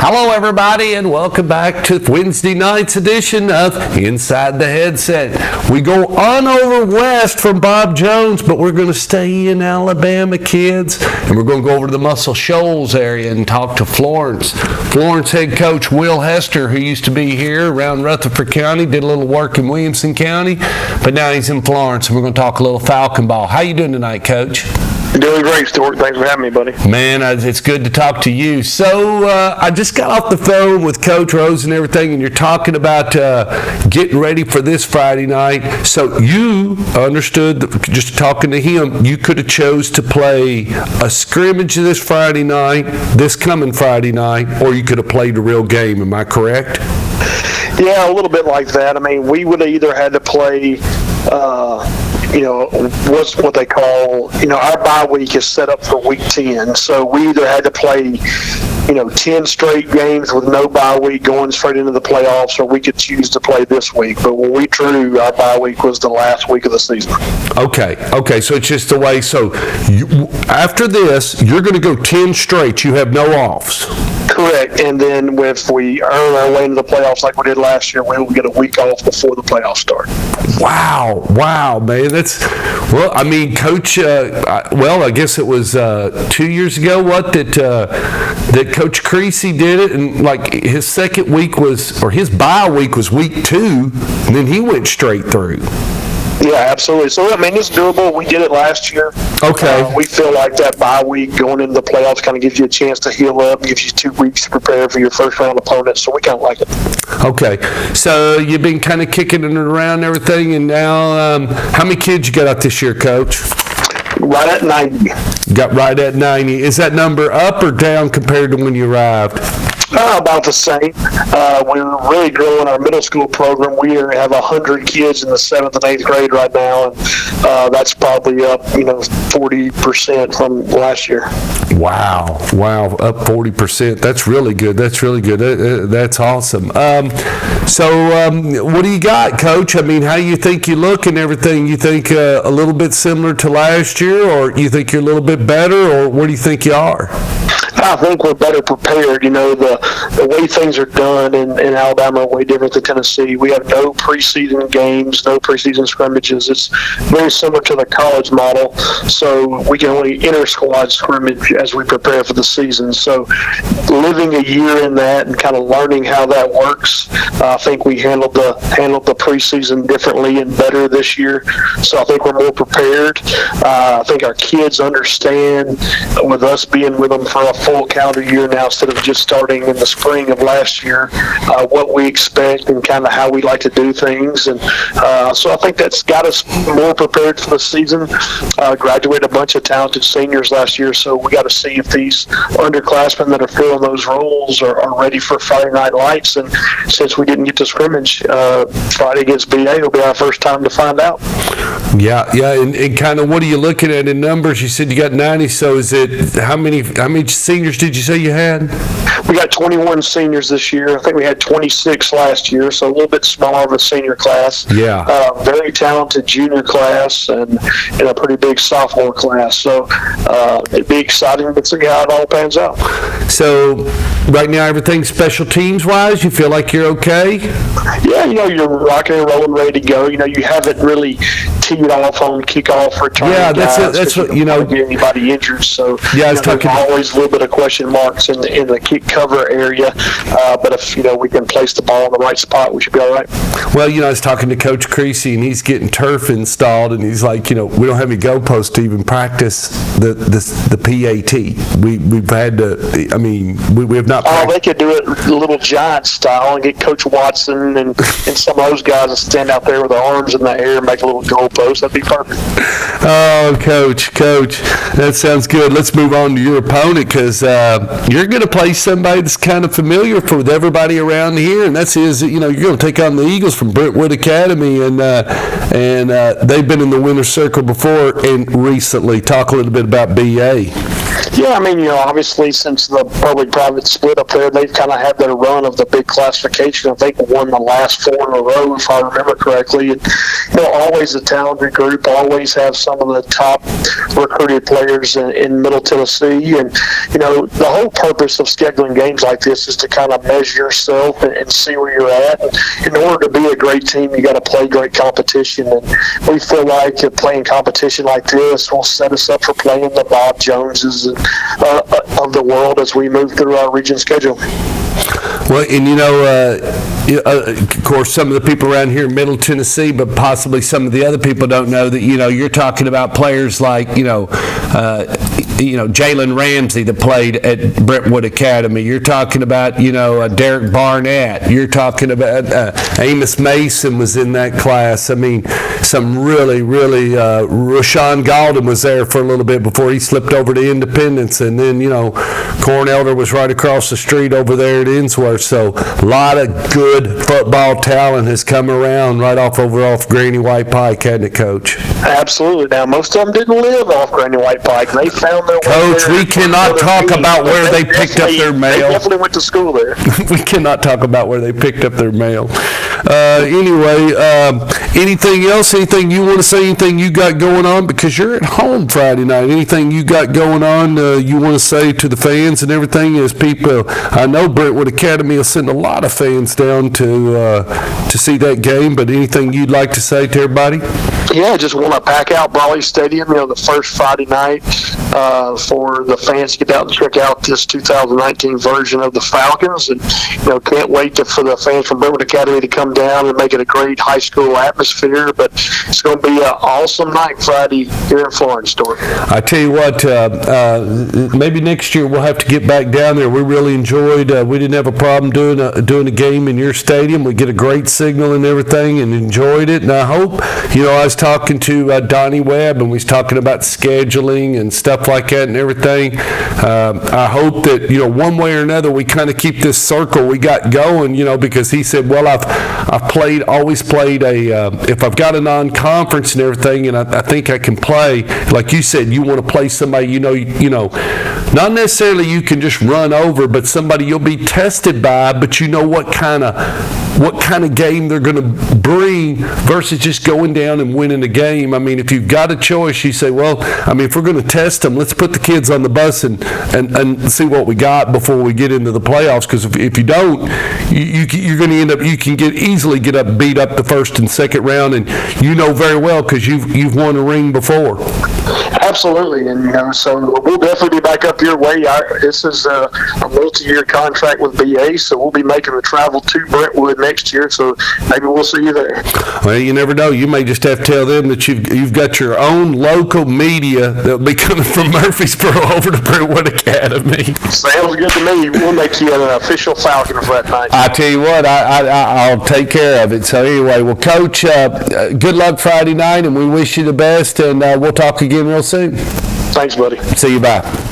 Hello, everybody, and welcome back to Wednesday night's edition of Inside the Headset. We go on over west from Bob Jones, but we're going to stay in Alabama, kids, and we're going to go over to the Muscle Shoals area and talk to Florence. Florence head coach Will Hester, who used to be here around Rutherford County, did a little work in Williamson County, but now he's in Florence, and we're going to talk a little Falcon ball. How you doing tonight, Coach? Doing great, Stuart. Thanks for having me, buddy. Man, it's good to talk to you. So I just got off the phone with Coach Rose and everything, and you're talking about getting ready for this Friday night. So you understood, just talking to him, you could have chose to play a scrimmage this Friday night, this coming Friday night, or you could have played a real game. Am I correct? Yeah, a little bit like that. I mean, we would have either had to play what's what they call, our bye week is set up for week 10. So we either had to play, 10 straight games with no bye week going straight into the playoffs, or we could choose to play this week. But when we drew, our bye week was the last week of the season. Okay. So it's just the way. So after this, you're going to go 10 straight. You have no offs. Correct. And then if we earn our way into the playoffs like we did last year, we'll get a week off before the playoffs start. Wow, man. Coach, I guess it was 2 years ago, that Coach Creasy did it, and like his second week his bye week was week 2, and then he went straight through. Yeah, absolutely. So, it's doable. We did it last year. Okay. We feel like that bye week going into the playoffs kind of gives you a chance to heal up, gives you 2 weeks to prepare for your first-round opponent, so we kind of like it. Okay. So, you've been kind of kicking it around and everything, and now how many kids you got out this year, Coach? Right at 90. Got right at 90. Is that number up or down compared to when you arrived? About the same. We're really growing our middle school program. We have 100 kids in the 7th and 8th grade right now, and that's probably up, 40% from last year. Wow, up 40%. That's really good. That's awesome. What do you got, Coach? I mean, how do you think you look and everything? You think a little bit similar to last year, or you think you're a little bit better, or where do you think you are? I think we're better prepared. The way things are done in Alabama are way different than Tennessee. We have no preseason games, no preseason scrimmages. It's very similar to the college model, so we can only inter-squad scrimmage as we prepare for the season. So living a year in that and kind of learning how that works, I think we handled the preseason differently and better this year. So I think we're more prepared. I think our kids understand, with us being with them for a full calendar year now instead of just starting in the spring of last year, what we expect and kind of how we like to do things. And so I think that's got us more prepared for the season. Graduated a bunch of talented seniors last year, so we got to see if these underclassmen that are filling those roles are ready for Friday Night Lights. And since we didn't get to scrimmage Friday against BA, it'll be our first time to find out. Yeah, and kind of what are you looking at in numbers? You said you got 90, so is it how many seniors did you say you had? We got 21 seniors this year. I think we had 26 last year, so a little bit smaller of a senior class. Yeah. Very talented junior class and a pretty big sophomore class. So it'd be exciting to see how it all pans out. So right now, everything special teams wise, you feel like you're okay? Yeah, you're rocking and rolling, ready to go. You haven't really teed off on kickoff return. Yeah, that's what anybody injured. So yeah, there's always a little bit of question marks in the kick cover area. But if we can place the ball in the right spot, we should be all right. Well, I was talking to Coach Creasy, and he's getting turf installed, and he's like, we don't have any goalposts to even practice the PAT. We've had to. I mean, we have not. Oh, they could do it little giant style and get Coach Watson and some of those guys to stand out there with their arms in the air and make a little goalpost. That'd be perfect. Oh, Coach, that sounds good. Let's move on to your opponent, because you're going to play somebody that's kind of familiar with everybody around here, and you're going to take on the Eagles from Brentwood Academy, and they've been in the winner's circle before and recently. Talk a little bit about BA. Yeah, I mean, obviously since the public-private split up there, they've kind of had their run of the big classification. I think won the last 4 in a row, if I remember correctly. And, always a talented group, always have some of the top recruited players in Middle Tennessee. And, the whole purpose of scheduling games like this is to kind of measure yourself and see where you're at. And in order to be a great team, you got to play great competition. And we feel like playing competition like this will set us up for playing the Bob Joneses of the world as we move through our region schedule. Well, and of course, some of the people around here in Middle Tennessee, but possibly some of the other people don't know that, you're talking about players like, Jalen Ramsey that played at Brentwood Academy. You're talking about, Derek Barnett. You're talking about Amos Mason was in that class. I mean, some really, Rashawn Galden was there for a little bit before he slipped over to Independence. And then, Corn Elder was right across the street over there at Innsworth. So a lot of good football talent has come around right off Granny White Pike, hasn't it, Coach? Absolutely. Now, most of them didn't live off Granny White Pike. They found their way Coach, there. We cannot talk about where they picked up their mail. They definitely went to school there. We cannot talk about where they picked up their mail. Anyway, anything else? Anything you want to say? Anything you got going on? Because you're at home Friday night. Anything you got going on you want to say to the fans and everything? As people, I know Brentwood Academy will send a lot of fans down to see that game. But anything you'd like to say to everybody? Yeah, just want to pack out Brawley Stadium, the first Friday night for the fans to get out and check out this 2019 version of the Falcons. And, can't wait for the fans from Brentwood Academy to come down and make it a great high school atmosphere. But it's going to be an awesome night Friday here in Florence, Dorothy. I tell you what, maybe next year we'll have to get back down there. We really enjoyed, we didn't have a problem doing a game in your stadium. We get a great signal and everything and enjoyed it. And I hope, I was talking to Donnie Webb and we was talking about scheduling and stuff like that and everything. I hope that, one way or another we kind of keep this circle we got going, because he said, well, I've always played if I've got a non-conference and everything and I think I can play, like you said, you want to play somebody, not necessarily you can just run over, but somebody you'll be tested by, but what kind of game they're going to bring versus just going down and winning a game. I mean, if you've got a choice, you say, well, if we're going to test them, let's put the kids on the bus and see what we got before we get into the playoffs. Because if you don't, you're going to end up, you can easily beat up the first and second round, and very well because you've won a ring before. Absolutely, and so we'll definitely be back up your way. This is a multi-year contract with BA, so we'll be making the travel to Brentwood next year. So maybe we'll see you there. Well, you never know. You may just have to tell them that you've got your own local media that'll be coming from Murfreesboro over to Brentwood Academy. Sounds good to me. We'll make you an official Falcon for that night. I tell you what, I'll take care of it. So anyway, well, Coach, good luck Friday night, and we wish you the best, and we'll talk again real soon. Thanks, buddy. See you. Bye.